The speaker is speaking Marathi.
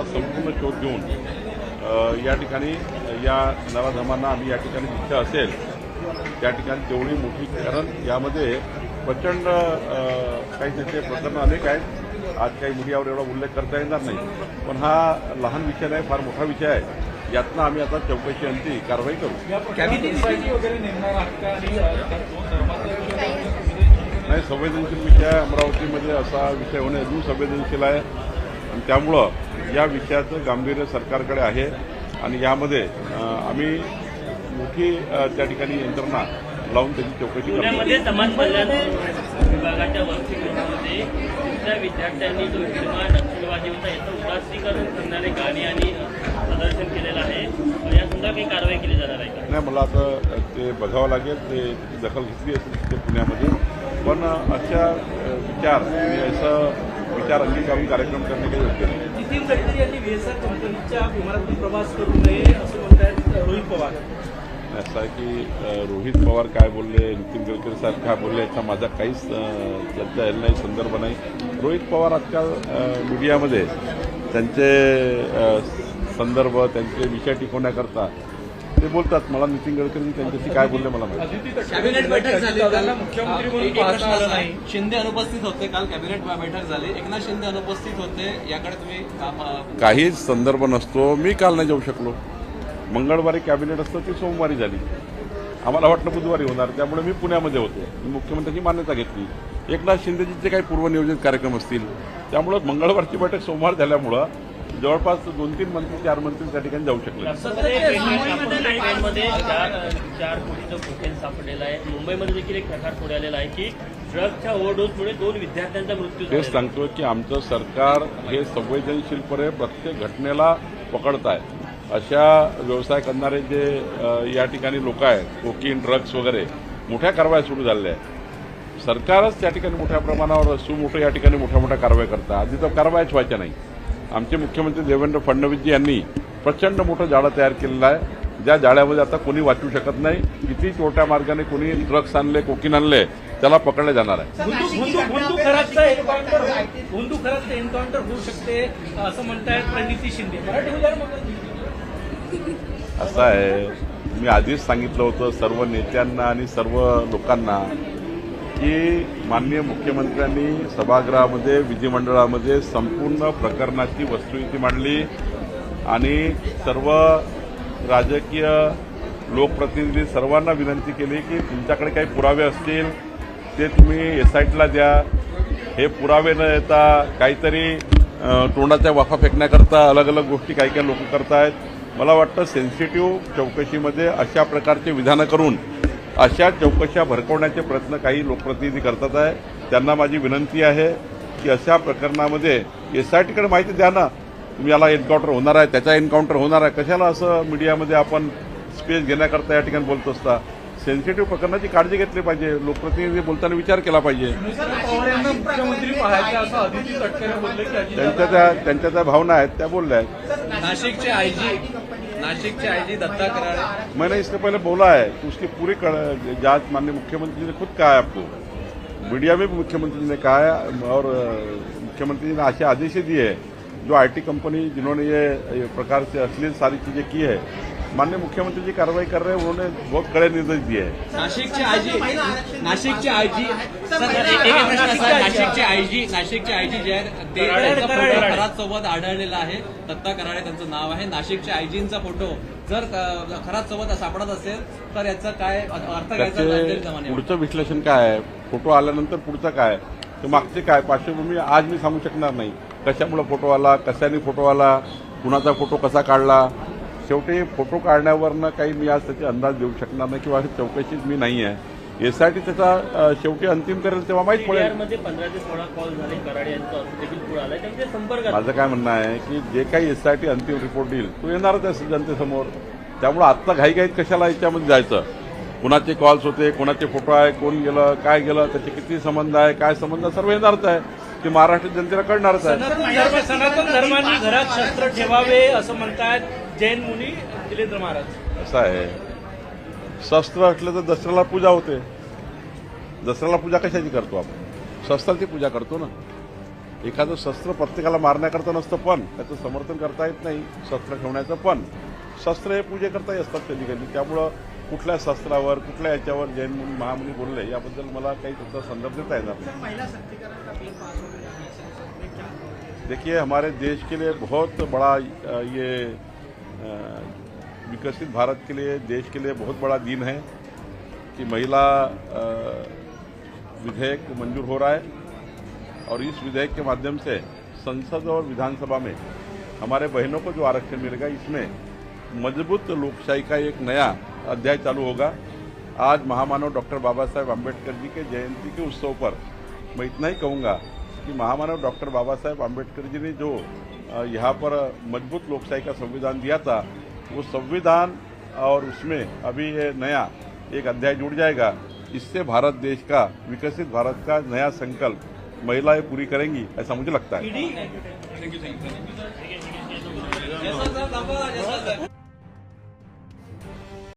त्याचा संपूर्ण शोध घेऊन या ठिकाणी या नराधमांना आम्ही या ठिकाणी इच्छा असेल त्या ठिकाणी तेवढी मोठी, कारण यामध्ये प्रचंड काही त्याचे प्रकरणं अनेक आहेत. आज काही मीडियावर एवढा उल्लेख करता येणार नाही, पण हा लहान विषय नाही, फार मोठा विषय आहे. यातनं आम्ही आता चौकशी अंती कारवाई करू. नाही, संवेदनशील विषय आहे. अमरावतीमध्ये असा विषय होणे अजून संवेदनशील आहे आणि त्यामुळं या विषयाचं गांभीर्य सरकारकडे आहे आणि यामध्ये आम्ही मोठी त्या ठिकाणी यंत्रणा लावून त्याची चौकशी करतो. समाज कल्याण विभागाच्या वसतिगृहामध्ये तिथल्या विद्यार्थ्यांनी जो सिनेमा नक्षलवादी होता याचं उदासीकरण करणारे गाणी आणि प्रदर्शन केलेलं आहे. या संदर्भात काही कारवाई केली जाणार आहे का? नाही, मला आता ते बघावं लागेल. ते दखल घेतली असेल तिथे पुण्यामध्ये, पण अशा विचार असं विचार अंगीकारून कार्यक्रम करणे काही योग्य नाही. नितीन गडकरी यांनी व्हीएसआर कंपनीच्या विमानातून प्रवास करू नये असं म्हणतात रोहित पवार. असं आहे की रोहित पवार काय बोलले, नितीन गडकरी साहेब काय बोलले याचा माझा काहीच चर्चा येईल नाही, संदर्भ नाही. रोहित पवार आजकाल मीडियामध्ये त्यांचे संदर्भ, त्यांचे विषय टिकवण्याकरता ते बोलतात. मला नितीन गडकरी त्यांच्याशी काय बोलले मला माहिती. कॅबिनेट बैठक झाली, मुख्यमंत्री म्हणून पाहता आलं नाही. शिंदे अनुपस्थित होते. काल कॅबिनेट बैठक झाली, एकनाथ शिंदे अनुपस्थित होते. याकडे तुम्ही काहीच संदर्भ नसतो. मी काल नाही जाऊ शकलो. मंगळवारी कॅबिनेट असतं, ती सोमवारी झाली. आम्हाला वाटलं बुधवारी होणार, त्यामुळे मी पुण्यामध्ये होतो. मी मुख्यमंत्र्यांची मान्यता घेतली. एकनाथ शिंदेचे जे काही पूर्वनियोजित कार्यक्रम असतील त्यामुळं मंगळवारची बैठक सोमवार झाल्यामुळं जवळपास 2-3 मंत्री 4 मंत्री त्या ठिकाणी जाऊ शकले. ट्रेनमध्ये 4 कोटीचं कोकेन सापडलेलं आहे. मुंबईमध्ये देखील एक प्रकार पुढे आलेला आहे की ड्रग्सच्या ओव्हरडोसमुळे 2 विद्यार्थ्यांचा मृत्यू झाला. तेच सांगतोय की आमचं सरकार हे संवेदनशीलपणे प्रत्येक घटनेला पकडत आहे. अशा व्यवसाय करणारे जे या ठिकाणी लोक आहेत, कोकीन, ड्रग्स वगैरे, मोठ्या कारवाया सुरू झालेल्या आहेत. सरकारच त्या ठिकाणी मोठ्या प्रमाणावर सुमोठं या ठिकाणी मोठ्या कारवाया करतात. आधी तर कारवायाच व्हायच्या नाही. आमचे मुख्यमंत्री देवेंद्र फडणवीसजी यांनी प्रचंड मोठं जाळं तयार केलेलं आहे, ज्या जाळ्यामध्ये आता कोणी वाचू शकत नाही. किती छोट्या मार्गाने कोणी ड्रग्स आणले, कोकीन आणले, त्याला पकडले जाणार आहे. हुंदू खराबचं एन्काउंटर होऊ शकते असं म्हणतायत प्रणिती शिंदे. असं आहे, मी आधीच सांगितलं होतं सर्व नेत्यांना आणि सर्व लोकांना की माननीय मुख्यमंत्र्यांनी सभागृहामध्ये, विधिमंडळामध्ये संपूर्ण प्रकरणाची वस्तुस्थिती मांडली आणि सर्व राजकीय लोकप्रतिनिधी सर्वांना विनंती केली की तुमच्याकडे काही पुरावे असतील ते तुम्ही SITला द्या. हे पुरावे न येता काहीतरी तोंडाच्या वाफा फेकण्याकरता अलग अलग गोष्टी काही लोक करतायत. मला वाटतं सेन्सिटिव्ह चौकशीमध्ये अशा प्रकारचे विधानं करून अशा चौकशा भरकवण्याचे प्रयत्न काही लोकप्रतिनिधी करतात आहे. त्यांना माझी विनंती आहे की अशा प्रकरणामध्ये SITकडे माहिती द्या ना. तुम्ही याला एन्काउंटर होणार आहे, त्याचा एन्काउंटर होणार आहे, कशाला असं मीडियामध्ये आपण स्पेस घेण्याकरता या ठिकाणी बोलत असता. सेन्सिटिव्ह प्रकरणाची काळजी घेतली पाहिजे. लोकप्रतिनिधी बोलताना विचार केला पाहिजे. त्यांच्या त्या भावना आहेत त्या बोलल्या आहेत. नाशिकचे आईजी दत्ता करारे, मैंने इससे पहले बोला है कि उसकी पूरी जांच माननीय मुख्यमंत्री ने खुद कहा है आपको, मीडिया में भी मुख्यमंत्री ने कहा है और मुख्यमंत्री ने ऐसे आदेश दिए हैं जो IT कंपनी जिन्होंने ये प्रकार से अश्लील सारी चीजें की है, माननीय मुख्यमंत्री जी कार्रवाई कर रहे हैं. उन्होंने बहुत कड़े निर्देश दिए हैं. नाशिकचे आयजी जे आहेत ते खरात सोबत आढळलेला आहे. दत्ता कराडे त्यांचं नाव आहे. नाशिकच्या आयजींचा फोटो जर खरात सोबत सापडत असेल तर याचा काय अर्थ घ्यायचा? पुढचं विश्लेषण काय आहे, फोटो आल्यानंतर पुढचं काय, ते मागचे काय पार्श्वभूमी आज मी सांगू शकणार नाही. कशामुळे फोटो आला, कशाने फोटो आला, कुणाचा फोटो कसा काढला. शेवटी फोटो काढण्यावरनं काही मी आज त्याचे अंदाज देऊ शकणार नाही किंवा चौकशीत मी नाही आहे. SIT त्याचा शेवटी अंतिम करेल तेव्हा माहीत पडेल. 15 ते 16 कॉल झाले कराडे यांचा देखील पुढे आलाय. त्यांच्या संपर्कात माझं काय म्हणणं आहे की जे काही SIT अंतिम रिपोर्ट देईल तो येणारच आहे जनतेसमोर. त्यामुळे आत्ता घाईघाईत कशाला याच्यामध्ये जायचं. कुणाचे कॉल्स होते, कुणाचे फोटो आहे, कोण गेलं, काय गेलं, त्याचे किती संबंध आहे, काय संबंध, सर्व येणारच आहे. ते महाराष्ट्र जनतेला कळणारच आहे. सनातन धर्मांनी घरात शस्त्र ठेवावे असं म्हणतात जैन मुनी दिलेंद्र महाराज. असं आहे, शस्त्र असलं तर दसऱ्याला पूजा होते. दसऱ्याला पूजा कशाची करतो आपण? शस्त्राची पूजा करतो ना. एखादं शस्त्र प्रत्येकाला मारण्याकरता नसतं, पण त्याचं समर्थन करता येत नाही शस्त्र ठेवण्याचं, पण शस्त्र हे पूजेकरताही असतात कधी कधी. त्यामुळं कुठल्या शस्त्रावर कुठल्या याच्यावर जैन मुनी महामुनी बोलले याबद्दल मला काही त्याचा संदर्भ देता येणार नाही. महिला सशक्तिकरण का बिल पास हो गया है संसद में, क्या कहोगे? देखिए, हमारे देश के लिए बहुत बड़ा ये विकसित भारत के लिए, देश के लिए बहुत बड़ा दिन है कि महिला विधेयक मंजूर हो रहा है और इस विधेयक के माध्यम से संसद और विधानसभा में हमारे बहनों को जो आरक्षण मिलेगा, इसमें मजबूत लोकशाही का एक नया अध्याय चालू होगा. आज महामानव डॉक्टर बाबा साहेब आम्बेडकर जी के जयंती के उत्सव पर मैं इतना ही कहूँगा कि महामानव डॉक्टर बाबा साहेब आम्बेडकर जी ने जो यहाँ पर मजबूत लोकशाही का संविधान दिया था, वो संविधान और उसमें अभी ये नया एक अध्याय जुड़ जाएगा. इससे भारत देश का, विकसित भारत का नया संकल्प महिलाएं पूरी करेंगी, ऐसा मुझे लगता है. जयस्वाल साहब, थांबा.